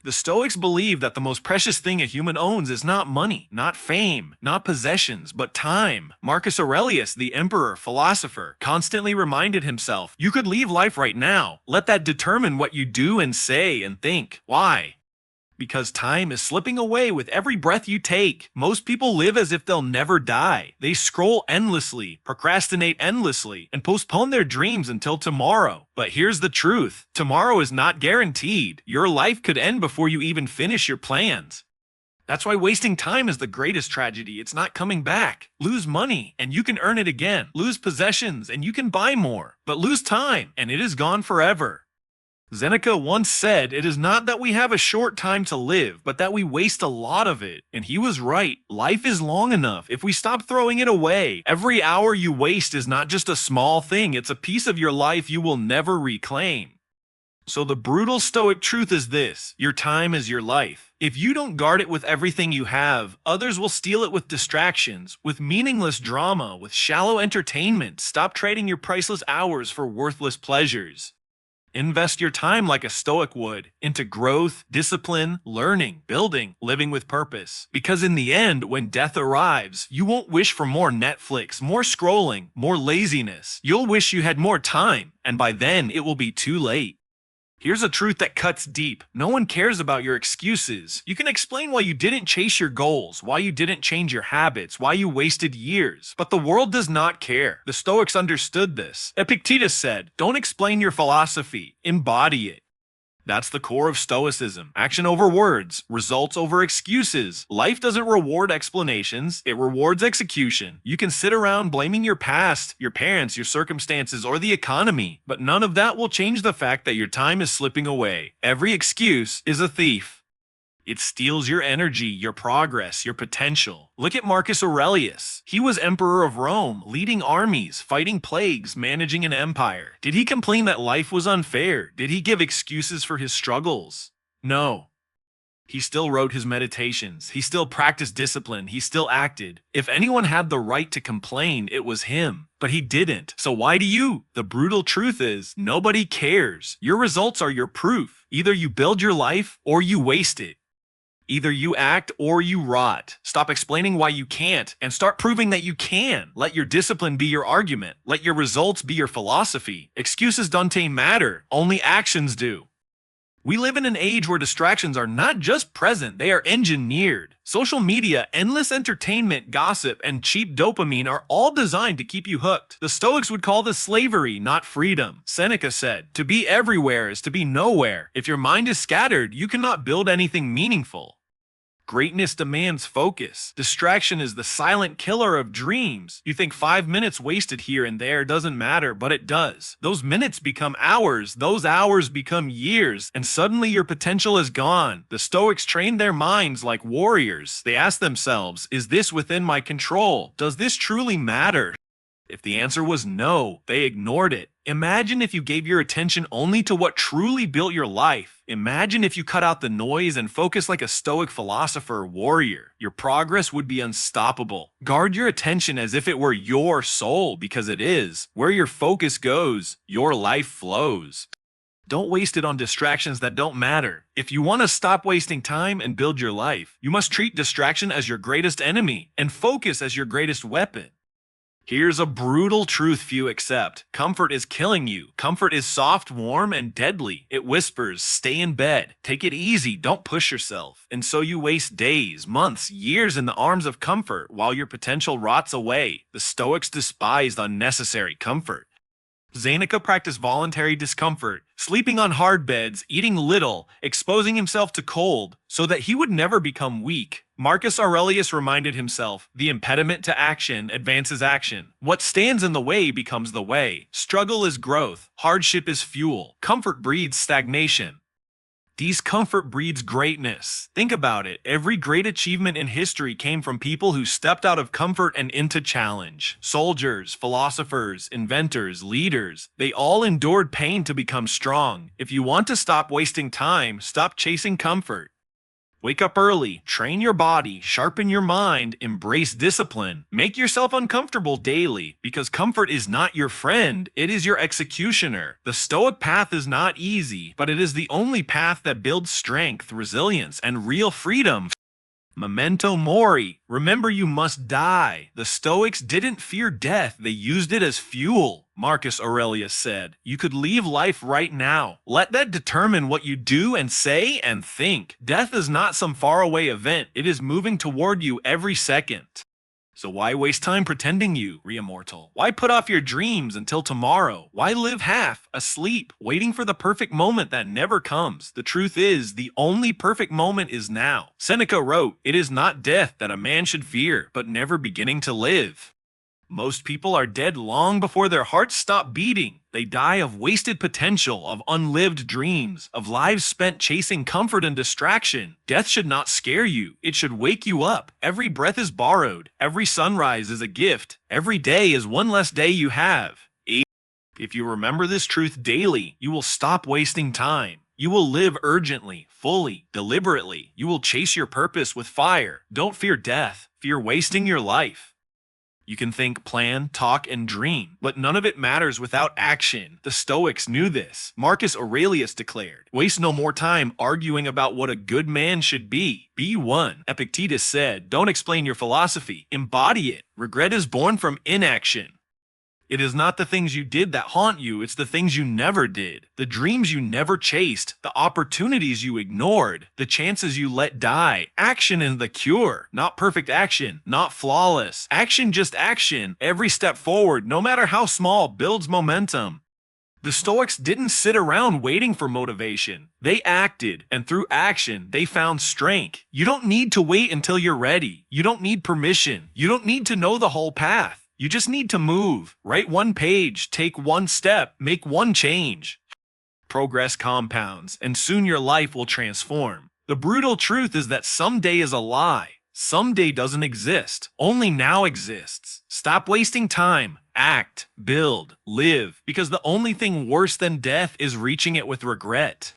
The Stoics believe that the most precious thing a human owns is not money, not fame, not possessions, but time. Marcus Aurelius, the emperor, philosopher, constantly reminded himself, you could leave life right now. Let that determine what you do and say and think. Why? Because time is slipping away with every breath you take. Most people live as if they'll never die. They scroll endlessly, procrastinate endlessly, and postpone their dreams until tomorrow. But here's the truth. Tomorrow is not guaranteed. Your life could end before you even finish your plans. That's why wasting time is the greatest tragedy. It's not coming back. Lose money, and you can earn it again. Lose possessions, and you can buy more. But lose time, and it is gone forever. Seneca once said, it is not that we have a short time to live, but that we waste a lot of it. And he was right. Life is long enough if we stop throwing it away. Every hour you waste is not just a small thing, it's a piece of your life you will never reclaim. So the brutal Stoic truth is this: your time is your life. If you don't guard it with everything you have, others will steal it with distractions, with meaningless drama, with shallow entertainment. Stop trading your priceless hours for worthless pleasures. Invest your time like a Stoic would, into growth, discipline, learning, building, living with purpose. Because in the end, when death arrives, you won't wish for more Netflix, more scrolling, more laziness. You'll wish you had more time, and by then it will be too late. Here's a truth that cuts deep. No one cares about your excuses. You can explain why you didn't chase your goals, why you didn't change your habits, why you wasted years. But the world does not care. The Stoics understood this. Epictetus said, don't explain your philosophy, embody it. That's the core of Stoicism. Action over words, results over excuses. Life doesn't reward explanations, it rewards execution. You can sit around blaming your past, your parents, your circumstances, or the economy, but none of that will change the fact that your time is slipping away. Every excuse is a thief. It steals your energy, your progress, your potential. Look at Marcus Aurelius. He was emperor of Rome, leading armies, fighting plagues, managing an empire. Did he complain that life was unfair? Did he give excuses for his struggles? No. He still wrote his meditations. He still practiced discipline. He still acted. If anyone had the right to complain, it was him. But he didn't. So why do you? The brutal truth is, nobody cares. Your results are your proof. Either you build your life or you waste it. Either you act or you rot. Stop explaining why you can't and start proving that you can. Let your discipline be your argument. Let your results be your philosophy. Excuses don't matter. Only actions do. We live in an age where distractions are not just present, they are engineered. Social media, endless entertainment, gossip, and cheap dopamine are all designed to keep you hooked. The Stoics would call this slavery, not freedom. Seneca said, to be everywhere is to be nowhere. If your mind is scattered, you cannot build anything meaningful. Greatness demands focus. Distraction is the silent killer of dreams. You think 5 minutes wasted here and there doesn't matter, but it does. Those minutes become hours, those hours become years, and suddenly your potential is gone. The Stoics trained their minds like warriors. They asked themselves, is this within my control? Does this truly matter? If the answer was no, they ignored it. Imagine if you gave your attention only to what truly built your life. Imagine if you cut out the noise and focused like a Stoic philosopher or warrior. Your progress would be unstoppable. Guard your attention as if it were your soul, because it is. Where your focus goes, your life flows. Don't waste it on distractions that don't matter. If you want to stop wasting time and build your life, you must treat distraction as your greatest enemy and focus as your greatest weapon. Here's a brutal truth few accept. Comfort is killing you. Comfort is soft, warm, and deadly. It whispers, stay in bed. Take it easy, don't push yourself. And so you waste days, months, years in the arms of comfort while your potential rots away. The Stoics despised unnecessary comfort. Seneca practiced voluntary discomfort, sleeping on hard beds, eating little, exposing himself to cold, so that he would never become weak. Marcus Aurelius reminded himself, the impediment to action advances action. What stands in the way becomes the way. Struggle is growth. Hardship is fuel. Comfort breeds stagnation. Discomfort breeds greatness. Think about it. Every great achievement in history came from people who stepped out of comfort and into challenge. Soldiers, philosophers, inventors, leaders, they all endured pain to become strong. If you want to stop wasting time, stop chasing comfort. Wake up early, train your body, sharpen your mind, embrace discipline. Make yourself uncomfortable daily, because comfort is not your friend, it is your executioner. The Stoic path is not easy, but it is the only path that builds strength, resilience, and real freedom. Memento Mori. Remember, you must die. The Stoics didn't fear death, they used it as fuel. Marcus Aurelius said, you could leave life right now. Let that determine what you do and say and think. Death is not some faraway event, it is moving toward you every second. So why waste time pretending you, immortal? Why put off your dreams until tomorrow? Why live half asleep, waiting for the perfect moment that never comes? The truth is, the only perfect moment is now. Seneca wrote, it is not death that a man should fear, but never beginning to live. Most people are dead long before their hearts stop beating. They die of wasted potential, of unlived dreams, of lives spent chasing comfort and distraction. Death should not scare you. It should wake you up. Every breath is borrowed. Every sunrise is a gift. Every day is one less day you have. If you remember this truth daily, you will stop wasting time. You will live urgently, fully, deliberately. You will chase your purpose with fire. Don't fear death. Fear wasting your life. You can think, plan, talk, and dream, but none of it matters without action. The Stoics knew this. Marcus Aurelius declared, waste no more time arguing about what a good man should be. Be one. Epictetus said, don't explain your philosophy, embody it. Regret is born from inaction. It is not the things you did that haunt you, it's the things you never did. The dreams you never chased, the opportunities you ignored, the chances you let die. Action is the cure. Not perfect action, not flawless. Action, just action. Every step forward, no matter how small, builds momentum. The Stoics didn't sit around waiting for motivation. They acted, and through action, they found strength. You don't need to wait until you're ready. You don't need permission. You don't need to know the whole path. You just need to move. Write one page, take one step, make one change. Progress compounds, and soon your life will transform. The brutal truth is that someday is a lie. Someday doesn't exist. Only now exists. Stop wasting time. Act, build, live, because the only thing worse than death is reaching it with regret.